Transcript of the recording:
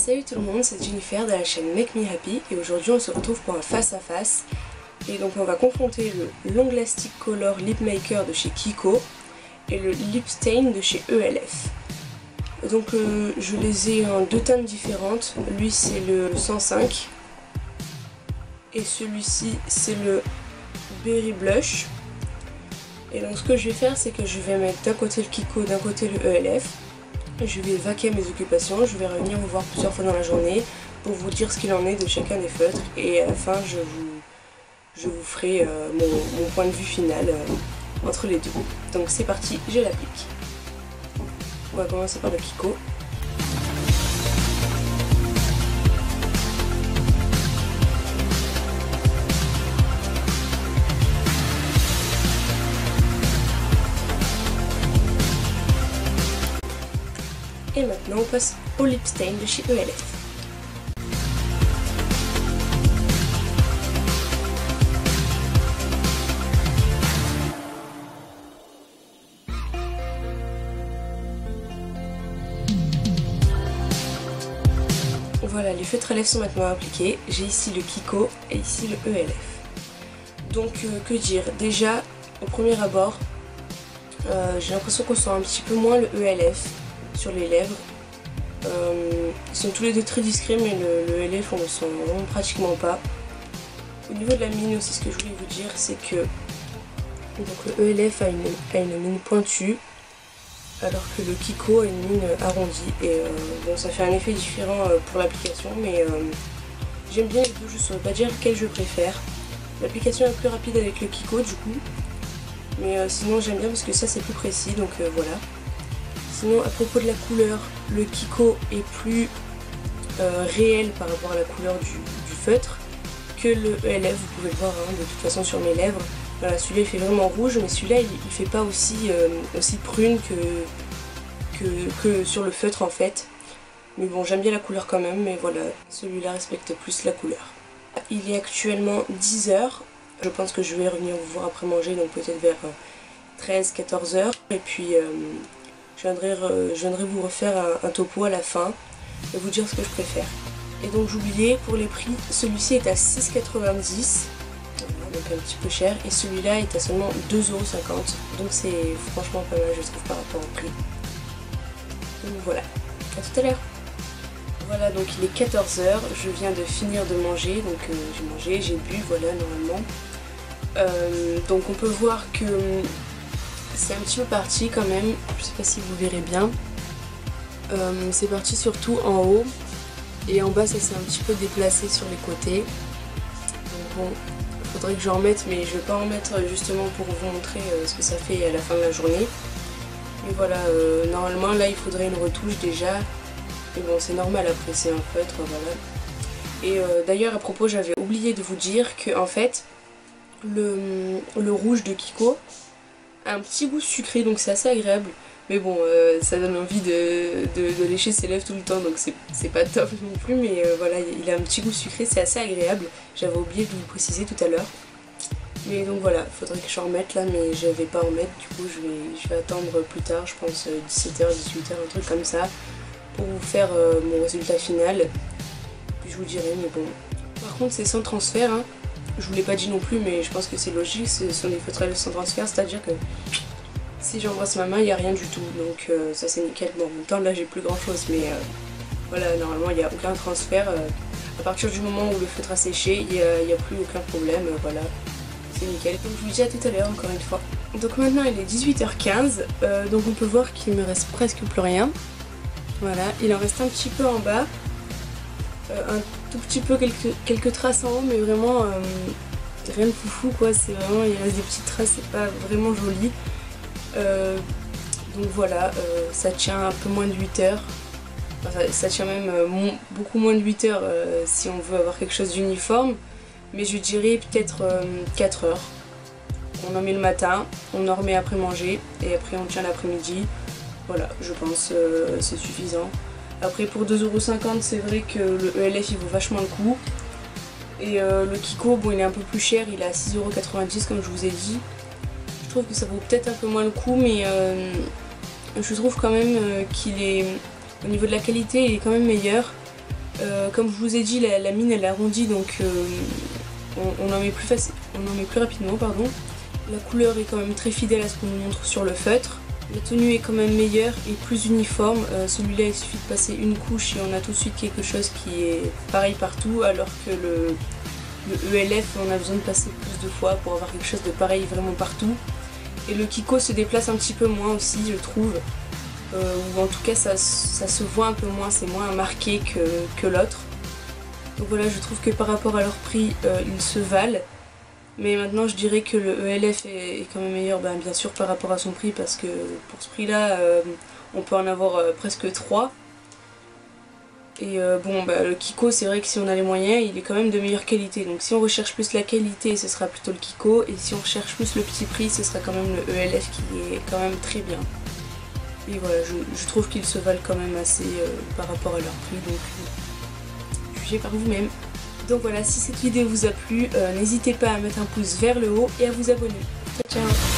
Salut tout le monde, c'est Jennifer de la chaîne Make Me Happy et aujourd'hui on se retrouve pour un face à face. Et donc on va confronter le Long Lasting Color Lip Maker de chez Kiko et le Lip Stain de chez ELF. Donc je les ai en deux teintes différentes. Lui c'est le 105 et celui-ci c'est le Berry Blush. Et donc ce que je vais faire, c'est que je vais mettre d'un côté le Kiko, d'un côté le ELF. Je vais vaquer à mes occupations, je vais revenir vous voir plusieurs fois dans la journée pour vous dire ce qu'il en est de chacun des feutres. Et à la fin, je vous ferai mon point de vue final entre les deux. Donc c'est parti, je l'applique. On va commencer par le Kiko. Et maintenant on passe au Lip Stain de chez ELF. Voilà, les feutres à lèvres sont maintenant appliqués. J'ai ici le Kiko et ici le ELF. Donc que dire? Déjà, au premier abord, j'ai l'impression qu'on sent un petit peu moins le ELF sur les lèvres. Ils sont tous les deux très discrets, mais le ELF on le sent vraiment pratiquement pas. Au niveau de la mine aussi, ce que je voulais vous dire, c'est que donc, le ELF a une mine pointue, alors que le Kiko a une mine arrondie. Et bon, ça fait un effet différent pour l'application, mais j'aime bien les deux, je ne saurais pas dire lequel je préfère. L'application est plus rapide avec le Kiko du coup, mais sinon j'aime bien parce que ça c'est plus précis, donc voilà. Sinon, à propos de la couleur, le Kiko est plus réel par rapport à la couleur du feutre que le ELF. Vous pouvez le voir hein, de toute façon sur mes lèvres. Voilà, celui-là il fait vraiment rouge, mais celui-là il fait pas aussi prune que sur le feutre en fait. Mais bon, j'aime bien la couleur quand même, mais voilà, celui-là respecte plus la couleur. Il est actuellement 10 h. Je pense que je vais revenir vous voir après manger, donc peut-être vers 13-14 h. Et puis je viendrai vous refaire un topo à la fin et vous dire ce que je préfère. Et donc j'oubliais, pour les prix, celui-ci est à 6,90 €, donc un petit peu cher, et celui-là est à seulement 2,50 €, donc c'est franchement pas mal je trouve par rapport au prix. Donc voilà, à tout à l'heure. Voilà, donc il est 14 h, je viens de finir de manger, donc j'ai mangé, j'ai bu, voilà, normalement. Donc on peut voir que c'est un petit peu parti quand même, je sais pas si vous verrez bien. C'est parti surtout en haut et en bas ça s'est un petit peu déplacé sur les côtés. Donc bon, il faudrait que j'en remette, mais je vais pas en mettre justement pour vous montrer ce que ça fait à la fin de la journée. Mais voilà, normalement là il faudrait une retouche déjà. Mais bon, c'est normal après, c'est un feutre, voilà. Et d'ailleurs à propos, j'avais oublié de vous dire que en fait le rouge de Kiko a un petit goût sucré, donc c'est assez agréable. Mais bon, ça donne envie de lécher ses lèvres tout le temps, donc c'est pas top non plus. Mais voilà, il a un petit goût sucré, c'est assez agréable. J'avais oublié de vous le préciser tout à l'heure. Mais donc voilà, faudrait que je en remette là, mais je vais pas en mettre. Du coup, je vais attendre plus tard, je pense 17 h, 18 h, un truc comme ça, pour vous faire mon résultat final. Puis je vous dirai, mais bon. Par contre, c'est sans transfert, hein. Je vous l'ai pas dit non plus, mais je pense que c'est logique, ce sont des feutres à lèvres sans transfert, c'est-à-dire que si j'embrasse ma main, il n'y a rien du tout, donc ça c'est nickel. Bon, en même temps là j'ai plus grand chose, mais voilà, normalement il n'y a aucun transfert. À partir du moment où le feutre a séché, il n'y a plus aucun problème, voilà, c'est nickel. Donc je vous dis à tout à l'heure encore une fois. Donc maintenant il est 18 h 15, donc on peut voir qu'il me reste presque plus rien. Voilà, il en reste un petit peu en bas. Un tout petit peu quelques traces en haut, mais vraiment rien de foufou quoi, c'est vraiment, il reste des petites traces, c'est pas vraiment joli. Donc voilà, ça tient un peu moins de 8 heures, enfin, ça tient même beaucoup moins de 8 heures si on veut avoir quelque chose d'uniforme, mais je dirais peut-être 4 heures. On en met le matin, on en remet après manger et après on tient l'après-midi. Voilà, je pense c'est suffisant. Après pour 2,50 €, c'est vrai que le ELF il vaut vachement le coup. Et le Kiko, bon il est un peu plus cher, il est à 6,90 € comme je vous ai dit. Je trouve que ça vaut peut-être un peu moins le coup, mais je trouve quand même qu'il est, au niveau de la qualité, il est quand même meilleur. Comme je vous ai dit, la mine elle est arrondie, donc on en met plus rapidement, pardon. La couleur est quand même très fidèle à ce qu'on nous montre sur le feutre. La tenue est quand même meilleure et plus uniforme. Celui-là, il suffit de passer une couche et on a tout de suite quelque chose qui est pareil partout, alors que le ELF, on a besoin de passer plus de fois pour avoir quelque chose de pareil vraiment partout. Et le Kiko se déplace un petit peu moins aussi, je trouve. Ou en tout cas, ça se voit un peu moins, c'est moins marqué que l'autre. Donc voilà, je trouve que par rapport à leur prix, ils se valent. Mais maintenant, je dirais que le ELF est quand même meilleur, bien sûr, par rapport à son prix, parce que pour ce prix-là, on peut en avoir presque 3. Et le Kiko, c'est vrai que si on a les moyens, il est quand même de meilleure qualité. Donc si on recherche plus la qualité, ce sera plutôt le Kiko. Et si on recherche plus le petit prix, ce sera quand même le ELF qui est quand même très bien. Et voilà, je trouve qu'ils se valent quand même assez par rapport à leur prix. Donc jugez par vous-même. Donc voilà, si cette vidéo vous a plu, n'hésitez pas à mettre un pouce vers le haut et à vous abonner. Ciao ciao.